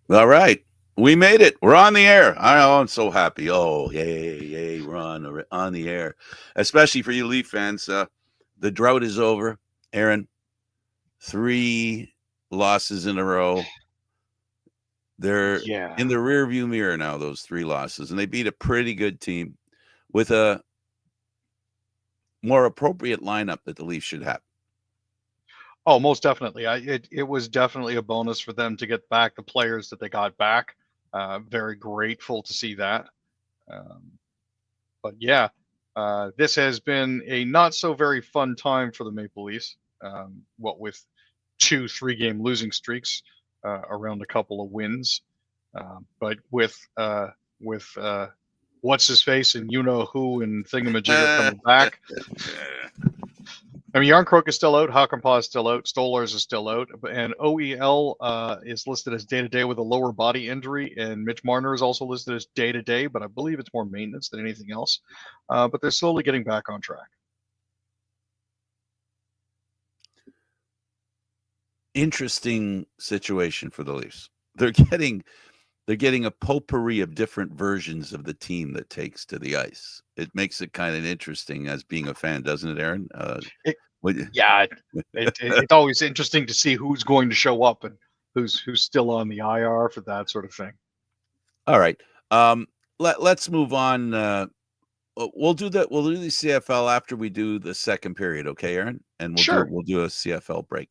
All right. We made it. We're on the air. I'm so happy. Oh, yay, yay. We're on the air. Especially for you Leaf fans. The drought is over. Aaron, 3 losses in a row. They're Yeah. in the rearview mirror now, those 3 losses. And they beat a pretty good team with a more appropriate lineup that the Leafs should have. Oh, most definitely. It was definitely a bonus for them to get back the players that they got back. Very grateful to see that. Um, but yeah, this has been a not so very fun time for the Maple Leafs. What with 2 3-game losing streaks around a couple of wins, but with what's his face and you know who and thingamajigger coming back. I mean, Yarncroke is still out, Hakanpää is still out, Stolars is still out, and OEL is listed as day-to-day with a lower body injury, and Mitch Marner is also listed as day-to-day, but I believe it's more maintenance than anything else. But they're slowly getting back on track. Interesting situation for the Leafs. They're getting a potpourri of different versions of the team that takes to the ice. It makes it kind of interesting as being a fan, doesn't it, Aaron? It, What- yeah, it's always interesting to see who's going to show up and who's still on the IR for that sort of thing. All right. Let's move on. We'll do the CFL after we do the second period, okay, Aaron? And Sure. we'll do a CFL break.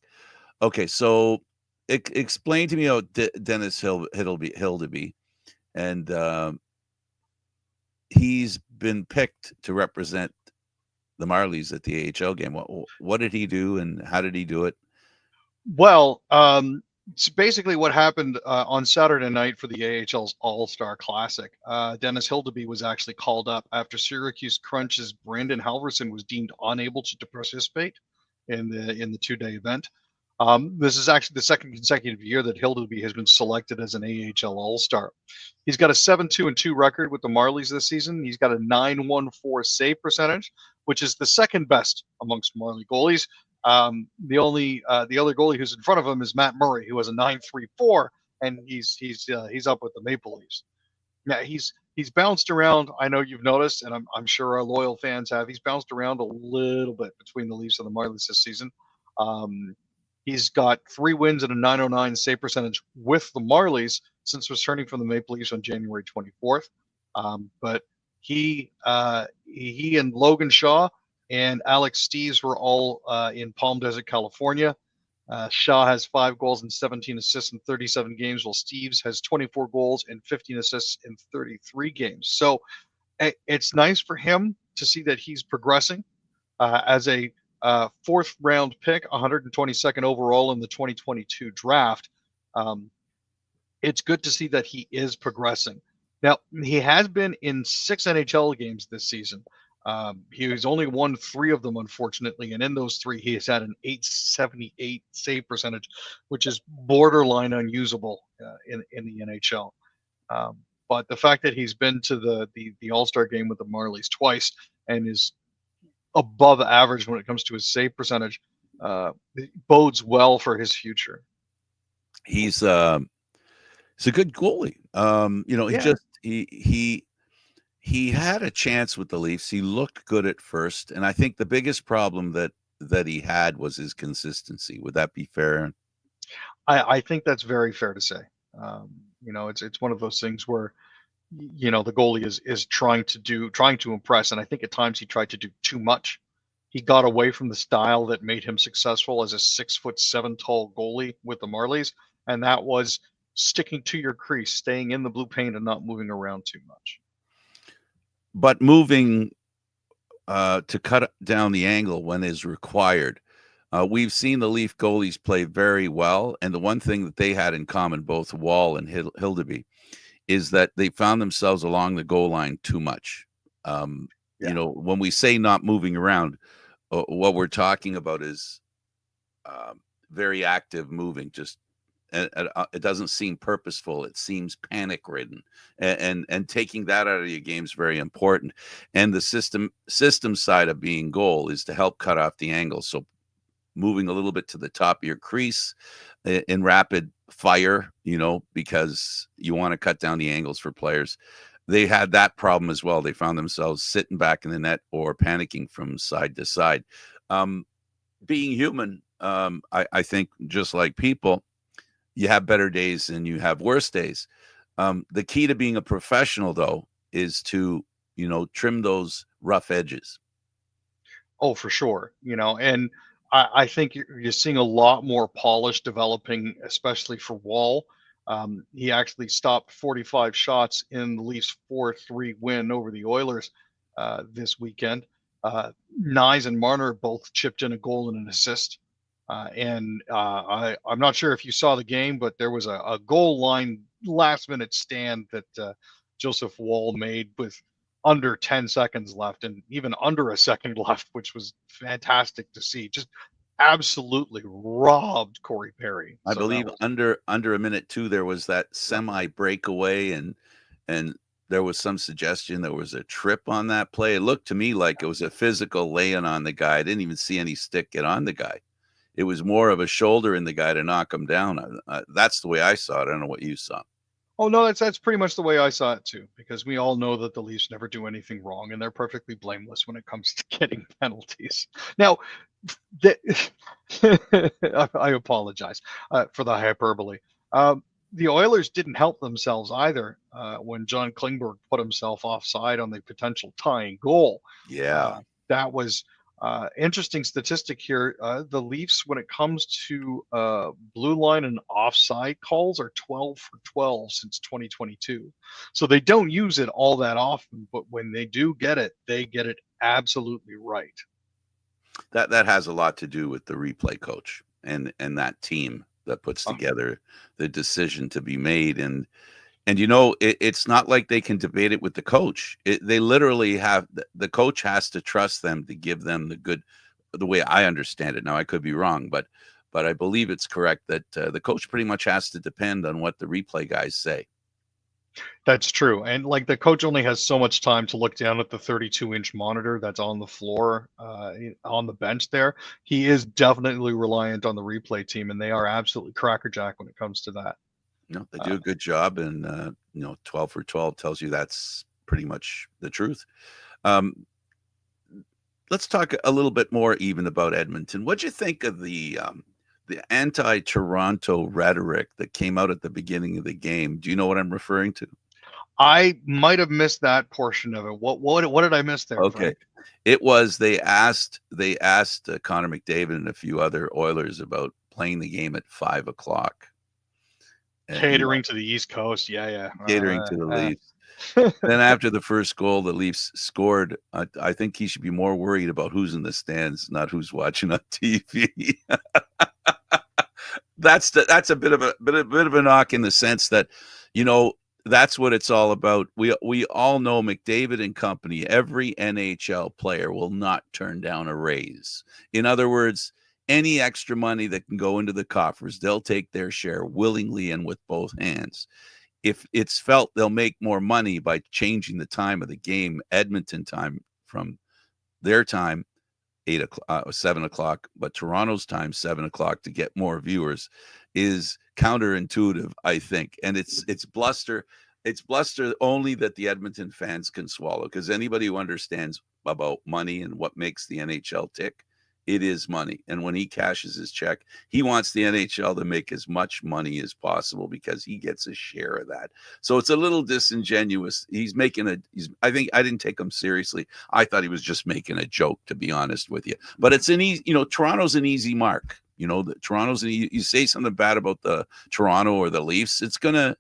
Okay, so explain to me how Dennis Hildeby, and he's been picked to represent the Marlies at the AHL game. What did he do, and how did he do it? Well, so basically what happened on Saturday night for the AHL's All-Star Classic, Dennis Hildeby was actually called up after Syracuse Crunch's Brandon Halverson was deemed unable to participate in the 2-day event. This is actually the second consecutive year that Hildeby has been selected as an AHL All-Star. He's got a 7-2-2 record with the Marlies this season. He's got a 914 save percentage, which is the second best amongst Marley goalies. The other goalie who's in front of him is Matt Murray, who has a 934, and he's up with the Maple Leafs. Yeah, he's bounced around. I know you've noticed, and I'm sure our loyal fans have. He's bounced around a little bit between the Leafs and the Marlies this season. He's got 3 wins and a 909 save percentage with the Marlies since returning from the Maple Leafs on January 24th. But he and Logan Shaw and Alex Steves were all in Palm Desert, California. Shaw has 5 goals and 17 assists in 37 games, while Steves has 24 goals and 15 assists in 33 games. So it's nice for him to see that he's progressing as a 4th round pick, 122nd overall in the 2022 draft. It's good to see that he is progressing. Now, he has been in 6 NHL games this season. He's only won 3 of them, unfortunately, and in those 3, he has had an 878 save percentage, which is borderline unusable in the NHL. But the fact that he's been to the All-Star game with the Marlies twice and is above average when it comes to his save percentage bodes well for his future. He's a good goalie. Yeah. He had a chance with the Leafs. He looked good at first, and I think the biggest problem that he had was his consistency. Would that be fair? I think that's very fair to say. It's one of those things where the goalie is trying to impress, and I think at times he tried to do too much. He got away from the style that made him successful as a 6'7" tall goalie with the Marlies, and that was sticking to your crease, staying in the blue paint, and not moving around too much. But moving to cut down the angle when is required. We've seen the Leaf goalies play very well, and the one thing that they had in common, both Wall and Hildeby, is that they found themselves along the goal line too much. When we say not moving around, what we're talking about is very active moving. Just it doesn't seem purposeful. It seems panic ridden, and taking that out of your game is very important. And the system side of being goal is to help cut off the angle. So moving a little bit to the top of your crease in rapid fire, because you want to cut down the angles for players. They had that problem as well. They found themselves sitting back in the net or panicking from side to side. Being human, I think just like people, you have better days and you have worse days. The key to being a professional, though, is to, trim those rough edges. Oh, for sure. And I think you're seeing a lot more polish developing, especially for Wall. He actually stopped 45 shots in the Leafs 4-3 win over the Oilers this weekend. Nyes and Marner both chipped in a goal and an assist. I'm not sure if you saw the game, but there was a goal line last minute stand that Joseph Wall made with under 10 seconds left and even under a second left, which was fantastic to see. Just absolutely robbed Corey Perry. I believe under a minute too, there was that semi breakaway, and there was some suggestion there was a trip on that play. It looked to me like it was a physical laying on the guy. I didn't even see any stick get on the guy. It was more of a shoulder in the guy to knock him down. That's the way I saw it. I don't know what you saw. Oh no, that's pretty much the way I saw it too, because we all know that the Leafs never do anything wrong, and they're perfectly blameless when it comes to getting penalties. Now, I apologize for the hyperbole. The Oilers didn't help themselves either when John Klingberg put himself offside on the potential tying goal. Yeah, that was interesting statistic here. The Leafs, when it comes to blue line and offside calls, are 12 for 12 since 2022. So they don't use it all that often, but when they do get it, they get it absolutely right. That has a lot to do with the replay coach and that team that puts together the decision to be made. And it's not like they can debate it with the coach. They literally have the coach has to trust them to give them the way I understand it. Now I could be wrong, but I believe it's correct that the coach pretty much has to depend on what the replay guys say. That's true. And like the coach only has so much time to look down at the 32-inch monitor that's on the floor on the bench there. He is definitely reliant on the replay team, and they are absolutely crackerjack when it comes to that. No, they do a good job, and 12 for 12 tells you that's pretty much the truth. Let's talk a little bit more even about Edmonton. What'd you think of the anti-Toronto rhetoric that came out at the beginning of the game? Do you know what I'm referring to? I might have missed that portion of it. What did I miss there? Okay, Frank? it was they asked Connor McDavid and a few other Oilers about playing the game at 5:00. Catering to the East Coast, yeah. Catering to the Leafs. Then after the first goal, the Leafs scored. I think he should be more worried about who's in the stands, not who's watching on TV. That's a bit of a knock in the sense that, that's what it's all about. We all know McDavid and company. Every NHL player will not turn down a raise. In other words, any extra money that can go into the coffers, they'll take their share willingly and with both hands. If it's felt they'll make more money by changing the time of the game, Edmonton time from their time, 7:00, but Toronto's time, 7:00, to get more viewers, is counterintuitive, I think. And it's bluster. It's bluster only that the Edmonton fans can swallow, because anybody who understands about money and what makes the NHL tick, it is money. And when he cashes his check, he wants the NHL to make as much money as possible because he gets a share of that. So it's a little disingenuous. I think I didn't take him seriously. I thought he was just making a joke, to be honest with you. But it's an easy, Toronto's an easy mark. You say something bad about the Toronto or the Leafs, it's gonna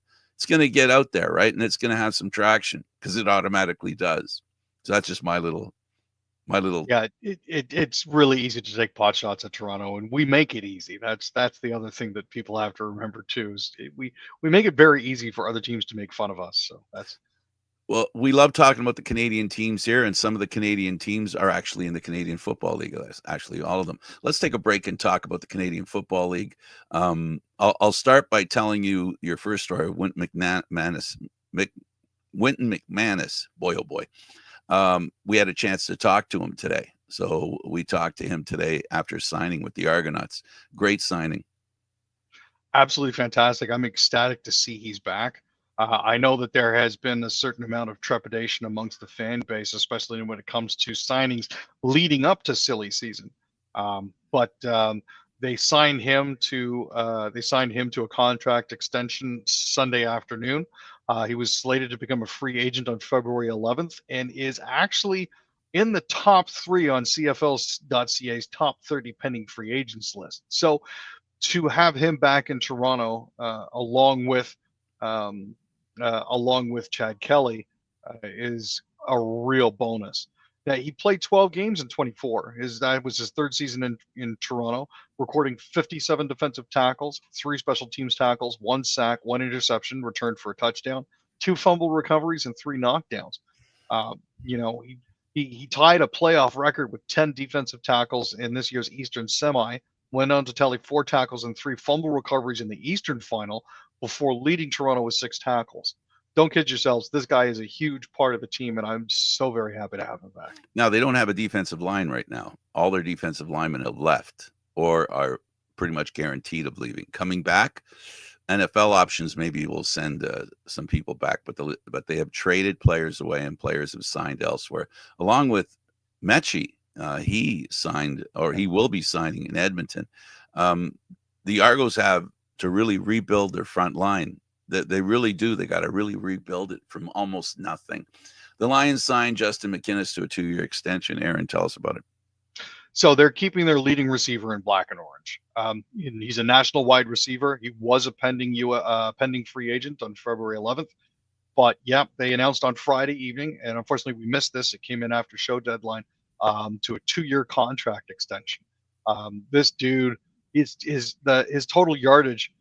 get out there, right? And it's gonna have some traction because it automatically does. So that's just my little. Yeah, it's really easy to take pot shots at Toronto, and we make it easy. That's the other thing that people have to remember too, is we make it very easy for other teams to make fun of us. So that's. Well, we love talking about the Canadian teams here, and some of the Canadian teams are actually in the Canadian Football League. Actually, all of them. Let's take a break and talk about the Canadian Football League. I'll start by telling you your first story. Wynton McManus. Boy, oh boy. We had a chance to talk to him today. So we talked to him today after signing with the Argonauts. Great signing. Absolutely fantastic. I'm ecstatic to see he's back. I know that there has been a certain amount of trepidation amongst the fan base, especially when it comes to signings leading up to silly season. But they signed him to a contract extension Sunday afternoon. He was slated to become a free agent on February 11th and is actually in the top 3 on CFL.ca's top 30 pending free agents list. So to have him back in Toronto, along with Chad Kelly, is a real bonus. Now, he played 12 games in 24. That was his third season in Toronto, recording 57 defensive tackles, 3 special teams tackles, 1 sack, 1 interception, returned for a touchdown, 2 fumble recoveries, and 3 knockdowns. You know, he tied a playoff record with 10 defensive tackles in this year's Eastern Semi, went on to tally 4 tackles and 3 fumble recoveries in the Eastern Final before leading Toronto with 6 tackles. Don't kid yourselves. This guy is a huge part of the team, and I'm so very happy to have him back. Now, they don't have a defensive line right now. All their defensive linemen have left or are pretty much guaranteed of leaving. Coming back, NFL options maybe will send some people back, but they have traded players away and players have signed elsewhere. Along with Mechie, he signed, or he will be signing in Edmonton. The Argos have to really rebuild their front line. They really do. They got to really rebuild it from almost nothing. The Lions signed Justin McInnis to a 2-year extension. Aaron, tell us about it. So they're keeping their leading receiver in black and orange. He's a national wide receiver. He was a pending free agent on February 11th. But yeah, they announced on Friday evening, and unfortunately we missed this. It came in after show deadline, to a 2-year contract extension. This dude, his total yardage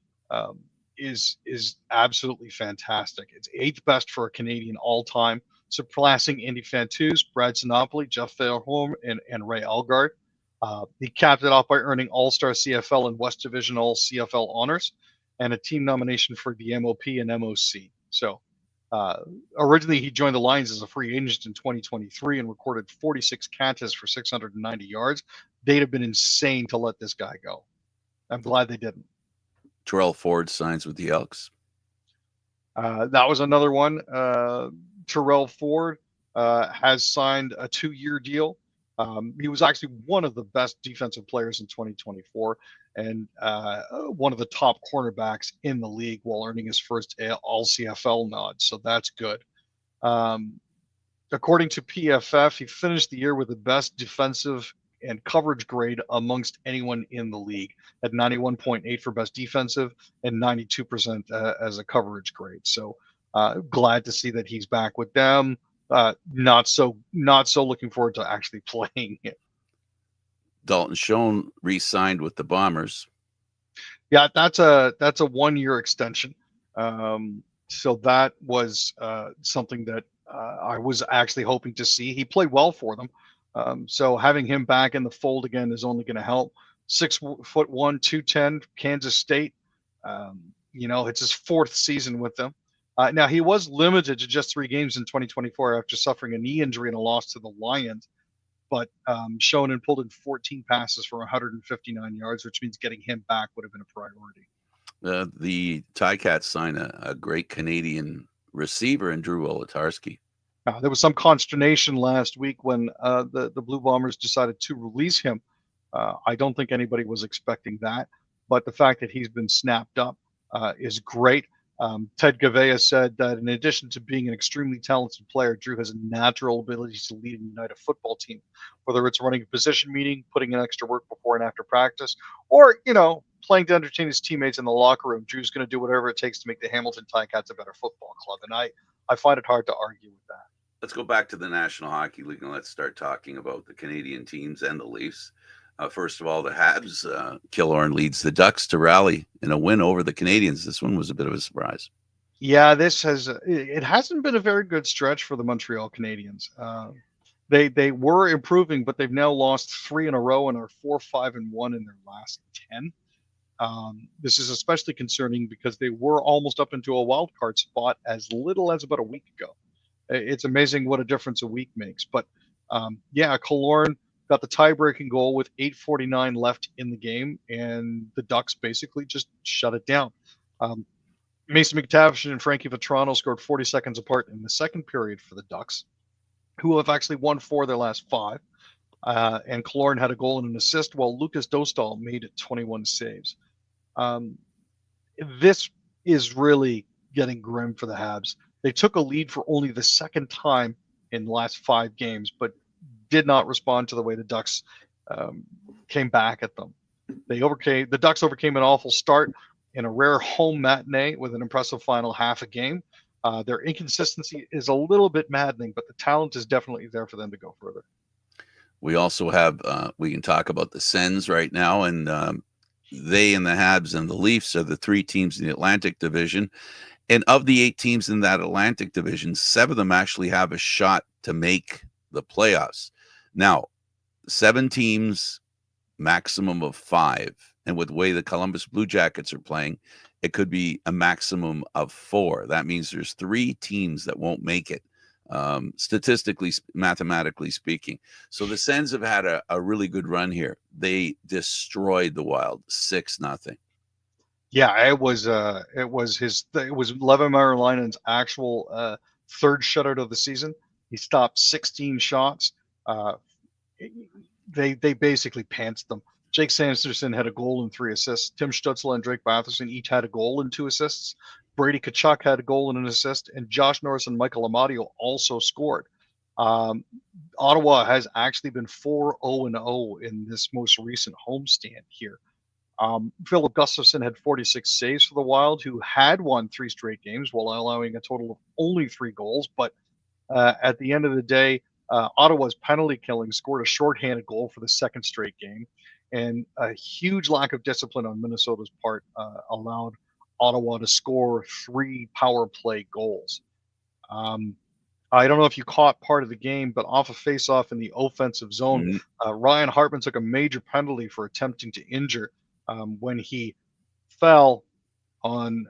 is absolutely fantastic. It's 8th best for a Canadian all time, surpassing Indy Fantus, Brad Sinopoli, Jeff Fairholm, and Ray Algard. He capped it off by earning All-Star CFL and West Division All CFL honors, and a team nomination for the MOP and MOC. So originally he joined the Lions as a free agent in 2023 and recorded 46 catches for 690 yards. They'd have been insane to let this guy go. I'm glad they didn't. Terrell Ford signs with the Elks. That was another one. Terrell Ford has signed a 2-year deal. He was actually one of the best defensive players in 2024 and one of the top cornerbacks in the league while earning his first All-CFL nod. So that's good. According to PFF, he finished the year with the best defensive and coverage grade amongst anyone in the league at 91.8 for best defensive and 92% as a coverage grade. So glad to see that he's back with them. Not so looking forward to actually playing it. Dalton Schoen re-signed with the Bombers. Yeah, that's a 1-year extension. So that was something that I was actually hoping to see. He played well for them. So having him back in the fold again is only going to help. 6'1", 210, Kansas State. It's his 4th season with them. Now, he was limited to just 3 games in 2024 after suffering a knee injury and a loss to the Lions. But Schoen and pulled in 14 passes for 159 yards, which means getting him back would have been a priority. The Ticats signed a great Canadian receiver in Drew Wolodarski. There was some consternation last week when the Blue Bombers decided to release him. I don't think anybody was expecting that, but the fact that he's been snapped up is great. Ted Gavea said that in addition to being an extremely talented player, Drew has a natural ability to lead a united football team, whether it's running a position meeting, putting in extra work before and after practice, or, playing to entertain his teammates in the locker room. Drew's going to do whatever it takes to make the Hamilton Ticats a better football club, and I find it hard to argue with that. Let's go back to the National Hockey League and let's start talking about the Canadian teams and the Leafs. First of all, the Habs, Killorn leads the Ducks to rally in a win over the Canadians. This one was a bit of a surprise. Yeah, it hasn't been a very good stretch for the Montreal Canadiens. They were improving, but they've now lost 3 in a row and are 4-5-1 in their last 10. This is especially concerning because they were almost up into a wild card spot as little as about a week ago. It's amazing what a difference a week makes. But Killorn got the tie-breaking goal with 8:49 left in the game, and the Ducks basically just shut it down. Mason McTavish and Frankie Vetrano scored 40 seconds apart in the second period for the Ducks, who have actually won 4 of their last 5. And Killorn had a goal and an assist, while Lucas Dostal made 21 saves. This is really getting grim for the Habs. They took a lead for only the second time in the last 5 games, but did not respond to the way the Ducks came back at them. The Ducks overcame an awful start in a rare home matinee with an impressive final half a game. Their inconsistency is a little bit maddening, but the talent is definitely there for them to go further. We also have, we can talk about the Sens right now, and they and the Habs and the Leafs are the 3 teams in the Atlantic Division. And of the 8 teams in that Atlantic Division, 7 of them actually have a shot to make the playoffs. Now, 7 teams, maximum of 5. And with the way the Columbus Blue Jackets are playing, it could be a maximum of 4. That means there's 3 teams that won't make it, statistically, mathematically speaking. So the Sens have had a really good run here. They destroyed the Wild 6-0. Yeah, it was Levin Merilainen's actual third shutout of the season. He stopped 16 shots. They basically pantsed them. Jake Sanderson had a goal and 3 assists. Tim Stützle and Drake Batherson each had a goal and 2 assists. Brady Tkachuk had a goal and an assist, and Josh Norris and Michael Amadio also scored. Ottawa has actually been 4-0-0 in this most recent homestand here. Philip Gustafsson had 46 saves for the Wild, who had won 3 straight games while allowing a total of only 3 goals. But at the end of the day, Ottawa's penalty killing scored a shorthanded goal for the second straight game, and a huge lack of discipline on Minnesota's part allowed Ottawa to score 3 power play goals. I don't know if you caught part of the game, but off a face-off in the offensive zone, Ryan Hartman took a major penalty for attempting to injure when he fell on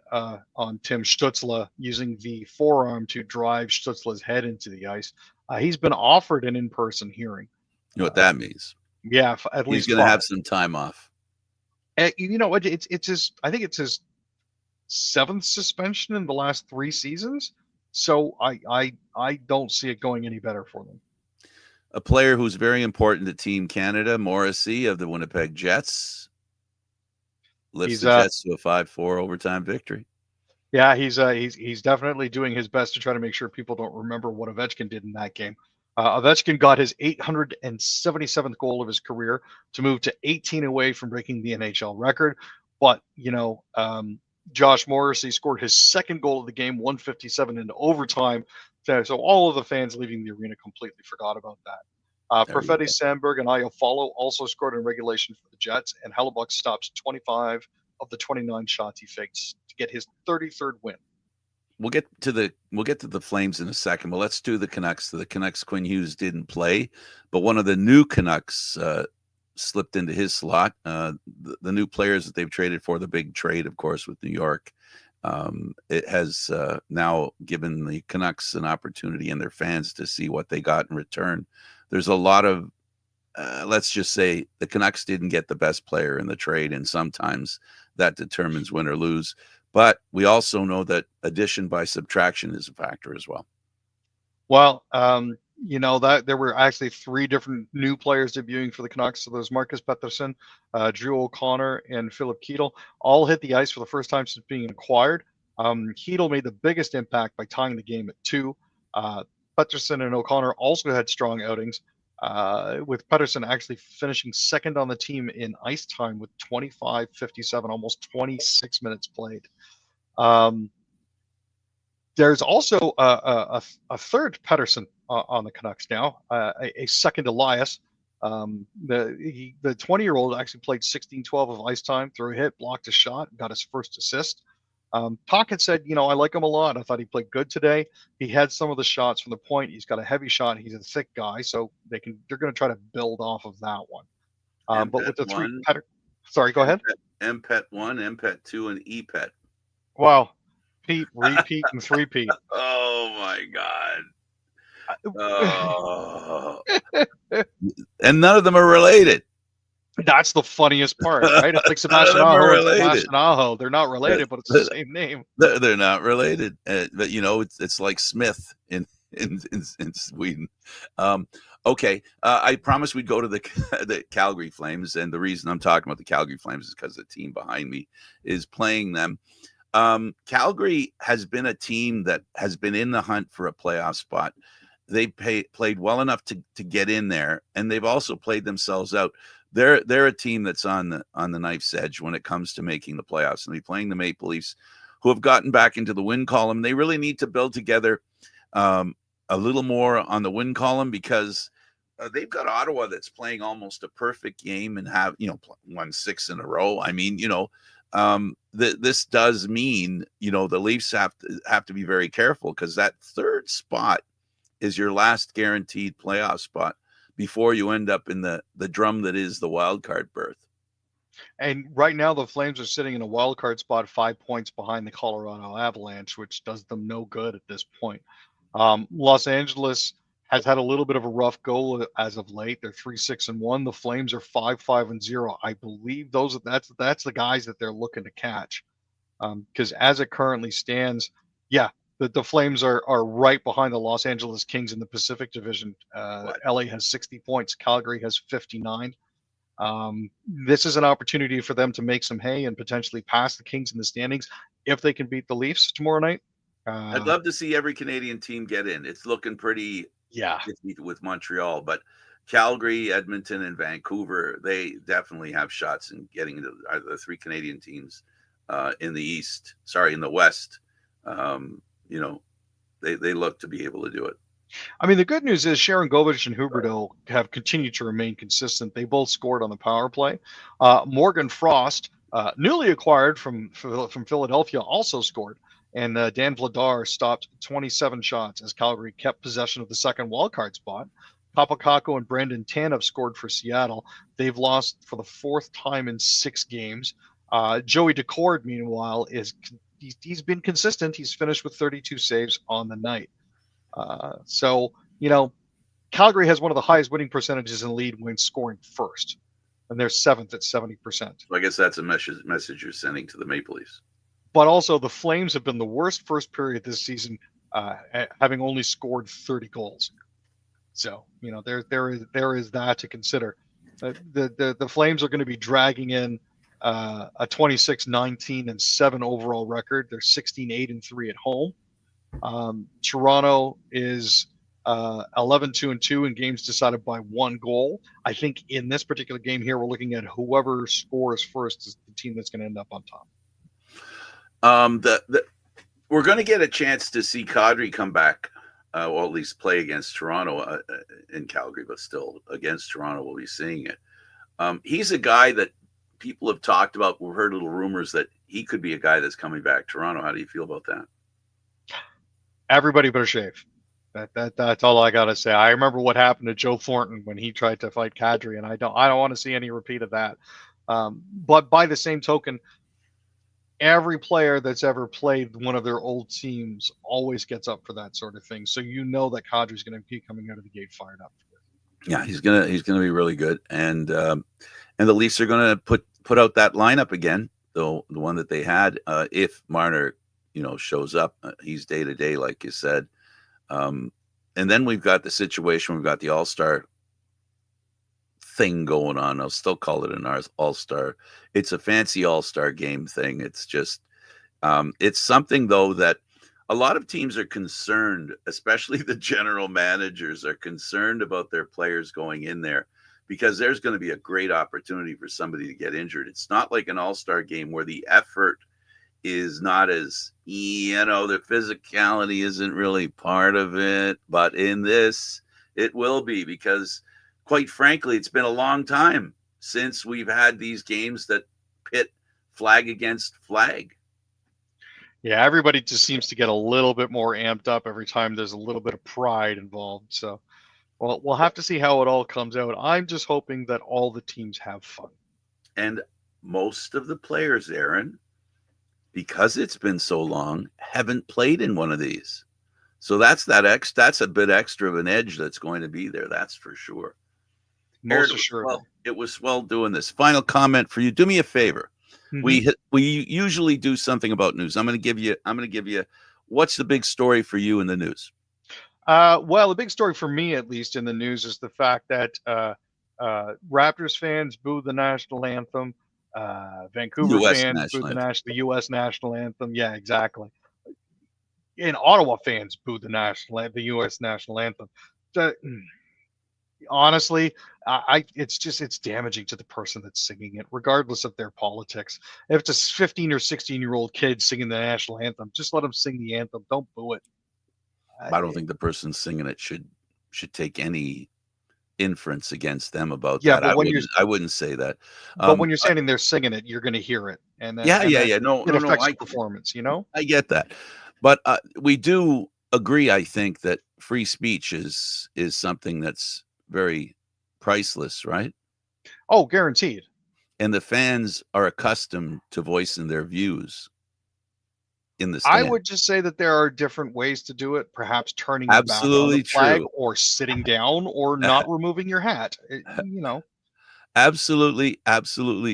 Tim Stützle, using the forearm to drive Stützle's head into the ice. He's been offered an in-person hearing. You know what that means? Yeah, at least he's going to have some time off. You know, it's his. I think it's his 7th suspension in the last 3 seasons. So I don't see it going any better for them. A player who's very important to Team Canada, Morrissey of the Winnipeg Jets, lifts the Jets to a 5-4 overtime victory. Yeah, he's definitely doing his best to try to make sure people don't remember what Ovechkin did in that game. Ovechkin got his 877th goal of his career to move to 18 away from breaking the NHL record. But, you know, Josh Morrissey scored his 2nd goal of the game, 157 into overtime. So all of the fans leaving the arena completely forgot about that. Perfetti Sandberg and Iafallo also scored in regulation for the Jets, and Hellebuck stops 25 of the 29 shots he faked to get his 33rd win. We'll get to the Flames in a second, but let's do the Canucks. The Canucks, Quinn Hughes didn't play, but one of the new Canucks slipped into his slot. The new players that they've traded for, the big trade, of course, with New York, it has now given the Canucks an opportunity and their fans to see what they got in return. There's a lot of, let's just say, the Canucks didn't get the best player in the trade, and sometimes that determines win or lose. But we also know that addition by subtraction is a factor as well. Well, you know, that there were actually 3 different new players debuting for the Canucks. So there's Marcus Pettersson, Drew O'Connor, and Philip Keetle, all hit the ice for the first time since being acquired. Keetle made the biggest impact by tying the game at 2. Pettersson and O'Connor also had strong outings, with Pettersson actually finishing 2nd on the team in ice time with 25:57, almost 26 minutes played. There's also a 3rd Pettersson on the Canucks now, a 2nd Elias. The 20-year-old actually played 16-12 of ice time, threw a hit, blocked a shot, got his first assist. Tocchet said, you know, I like him a lot. I thought he played good today. He had some of the shots from the point. He's got a heavy shot. He's a thick guy, so they're going to try to build off of that one. But with the 3, sorry, go ahead. MPET 1, MPET 2, and EPET. Wow. Pete, repeat, and 3-peat. Oh my God. Oh. And none of them are related. That's the funniest part, right? It's like None of Sebastian them are Aho and related. Sebastian Aho. They're not related, but it's the same name. They're not related. But it's like Smith in Sweden. Okay, I promised we'd go to the the Calgary Flames, and the reason I'm talking about the Calgary Flames is because the team behind me is playing them. Calgary has been a team that has been in the hunt for a playoff spot. They played well enough to get in there, and they've also played themselves out. They're a team that's on the knife's edge when it comes to making the playoffs, and they're playing the Maple Leafs, who have gotten back into the win column. They really need to build together a little more on the win column, because they've got Ottawa that's playing almost a perfect game and have won 6 in a row. I mean, this does mean the Leafs have to be very careful, because that third spot is your last guaranteed playoff spot before you end up in the drum that is the wild card berth. And right now, the Flames are sitting in a wild card spot, 5 points behind the Colorado Avalanche, which does them no good at this point. Los Angeles has had a little bit of a rough go as of late. They're 3-6-1. The Flames are 5-5-0. I believe that's the guys that they're looking to catch. Because as it currently stands, yeah, the Flames are right behind the Los Angeles Kings in the Pacific Division. LA has 60 points. Calgary has 59. This is an opportunity for them to make some hay and potentially pass the Kings in the standings if they can beat the Leafs tomorrow night. I'd love to see every Canadian team get in. It's looking pretty with Montreal, but Calgary, Edmonton, and Vancouver, they definitely have shots in getting into the 3 Canadian teams in the West. They look to be able to do it. I mean, the good news is Sharon Govich and Huberdeau have continued to remain consistent. They both scored on the power play. Morgan Frost, newly acquired from Philadelphia, also scored. And Dan Vladar stopped 27 shots as Calgary kept possession of the second wildcard spot. Papakako and Brandon Tanev scored for Seattle. They've lost for the 4th time in 6 games. Joey Decord, meanwhile, he's been consistent. He's finished with 32 saves on the night. Calgary has one of the highest winning percentages in the league when scoring first, and they're 7th at 70%. So I guess that's a message you're sending to the Maple Leafs. But also, the Flames have been the worst first period this season, having only scored 30 goals. So there is that to consider. The Flames are going to be dragging in a 26-19-7 overall record. They're 16-8-3 at home. Toronto is 11-2-2 in games decided by 1 goal. I think in this particular game here, we're looking at whoever scores first is the team that's going to end up on top. We're going to get a chance to see Kadri come back, or at least play against Toronto in Calgary, but still against Toronto, we'll be seeing it. He's a guy that people have talked about. We've heard little rumors that he could be a guy that's coming back. Toronto, how do you feel about that? Everybody better shave. That's all I gotta say. I remember what happened to Joe Thornton when he tried to fight Kadri, and I don't want to see any repeat of that. But by the same token, every player that's ever played one of their old teams always gets up for that sort of thing. So that Kadri's going to be coming out of the gate fired up. Yeah, he's gonna be really good, and the Leafs are gonna put out that lineup again, the one that they had. If Marner, shows up, he's day to day, like you said. And then we've got the situation. We've got the All-Star thing going on. I'll still call it an All-Star. It's a fancy All-Star game thing. It's just, it's something though that a lot of teams are concerned, especially the general managers are concerned about their players going in there, because there's going to be a great opportunity for somebody to get injured. It's not like an All-Star game where the effort is not as, the physicality isn't really part of it, but in this, it will be, because quite frankly, it's been a long time since we've had these games that pit flag against flag. Yeah, everybody just seems to get a little bit more amped up every time there's a little bit of pride involved. So, well, we'll have to see how it all comes out. I'm just hoping that all the teams have fun. And most of the players, Aaron, because it's been so long, haven't played in one of these. So that's that's a bit extra of an edge that's going to be there. That's for sure. Aaron, Most assuredly. it was swell doing this. Final comment for you. Do me a favor. Mm-hmm. We usually do something about news. I'm going to give you what's the big story for you in the news? Well, the big story for me, at least in the news, is the fact that Raptors fans boo the national anthem. Vancouver U.S. fans boo national anthem. the U.S. national anthem. Yeah, exactly. And Ottawa fans boo the U.S. national anthem. Honestly, it's damaging to the person that's singing it, regardless of their politics. If it's a 15 or 16-year-old kid singing the national anthem, just let them sing the anthem. Don't boo it. I don't think the person singing it should take any inference against them about Yeah, that. I wouldn't say that. but when you're standing there singing it, you're going to hear it, and Yeah. No, it affects the performance. I get that, but we do agree. I think that free speech is something that's very priceless, right? Oh, guaranteed. And the fans are accustomed to voicing their views in the I stand. would just say that there are different ways to do it. Perhaps turning your back on the flag, or sitting down, or not removing your hat. Absolutely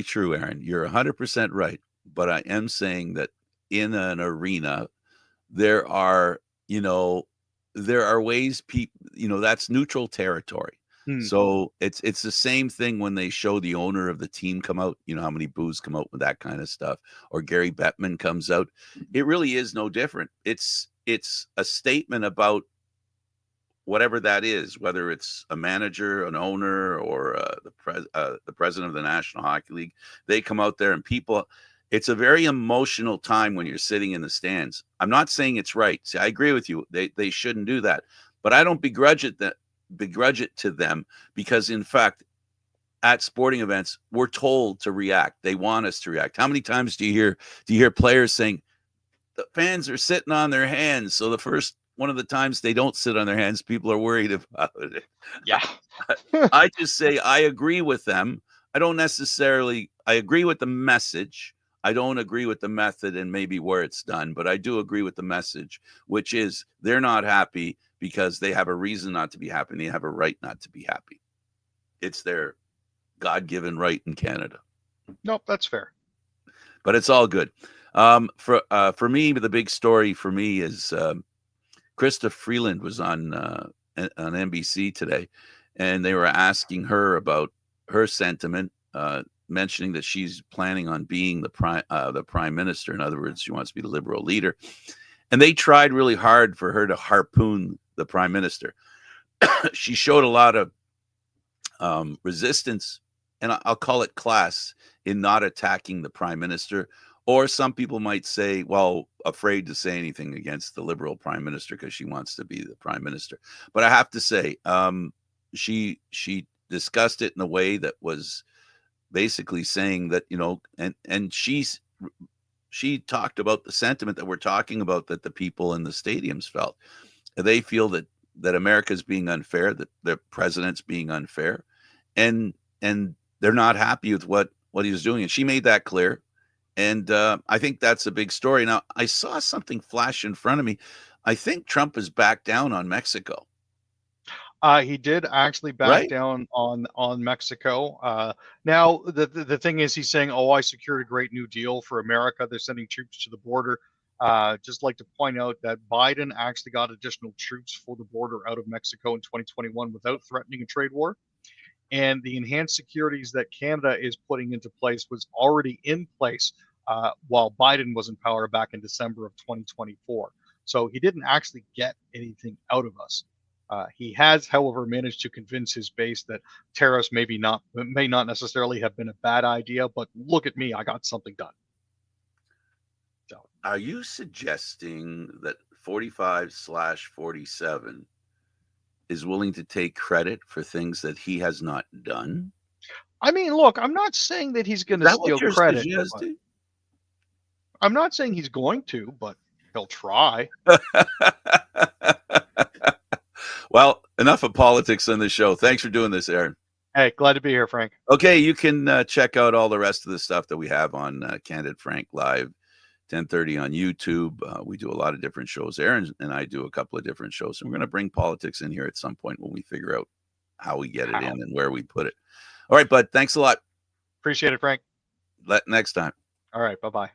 true, Aaron. You're 100% right. But I am saying that in an arena, there are ways people, that's neutral territory. So it's the same thing when they show the owner of the team come out, how many boos come out with that kind of stuff, or Gary Bettman comes out. It really is no different. It's a statement about whatever that is, whether it's a manager, an owner, or the president of the National Hockey League. They come out there and people, it's a very emotional time when you're sitting in the stands. I'm not saying it's right. See, I agree with you. They shouldn't do that, but I don't begrudge it to them, because in fact, at sporting events, we're told to react. They want us to react. How many times do you hear players saying the fans are sitting on their hands? So the first one of the times they don't sit on their hands, people are worried about it. Yeah. I just say I agree with them. I agree with the message. I don't agree with the method and maybe where it's done, but I do agree with the message, which is they're not happy because they have a reason not to be happy, and they have a right not to be happy. It's their God-given right in Canada. Nope, that's fair. But it's all good. For me, the big story for me is Krista Freeland was on NBC today, and they were asking her about her sentiment, mentioning that she's planning on being the prime minister. In other words, she wants to be the Liberal leader. And they tried really hard for her to harpoon the prime minister. She showed a lot of resistance, and I'll call it class, in not attacking the prime minister. Or some people might say, well, afraid to say anything against the Liberal prime minister because she wants to be the prime minister. But I have to say, she discussed it in a way that was basically saying that, and she talked about the sentiment that we're talking about, that the people in the stadiums felt. They feel that America's being unfair, that the president's being unfair, and they're not happy with what he was doing. And she made that clear. And I think that's a big story. Now, I saw something flash in front of me. I think Trump is back down on Mexico. He did actually back down on Mexico. Now, the thing is, he's saying, I secured a great new deal for America. They're sending troops to the border. Just like to point out that Biden actually got additional troops for the border out of Mexico in 2021 without threatening a trade war. And the enhanced securities that Canada is putting into place was already in place while Biden was in power back in December of 2024. So he didn't actually get anything out of us. He has, however, managed to convince his base that tariffs may not necessarily have been a bad idea, but look at me, I got something done. So, are you suggesting that 45/47 is willing to take credit for things that he has not done? I mean, look, I'm not saying that he's going to steal credit. I'm not saying he's going to, but he'll try. Well, enough of politics on this show. Thanks for doing this, Aaron. Hey, glad to be here, Frank. Okay, you can check out all the rest of the stuff that we have on Candid Frank Live 10:30 on YouTube. We do a lot of different shows. Aaron and I do a couple of different shows, and we're going to bring politics in here at some point when we figure out how we get it in and where we put it. All right, bud. Thanks a lot. Appreciate it, Frank. Next time. All right. Bye-bye.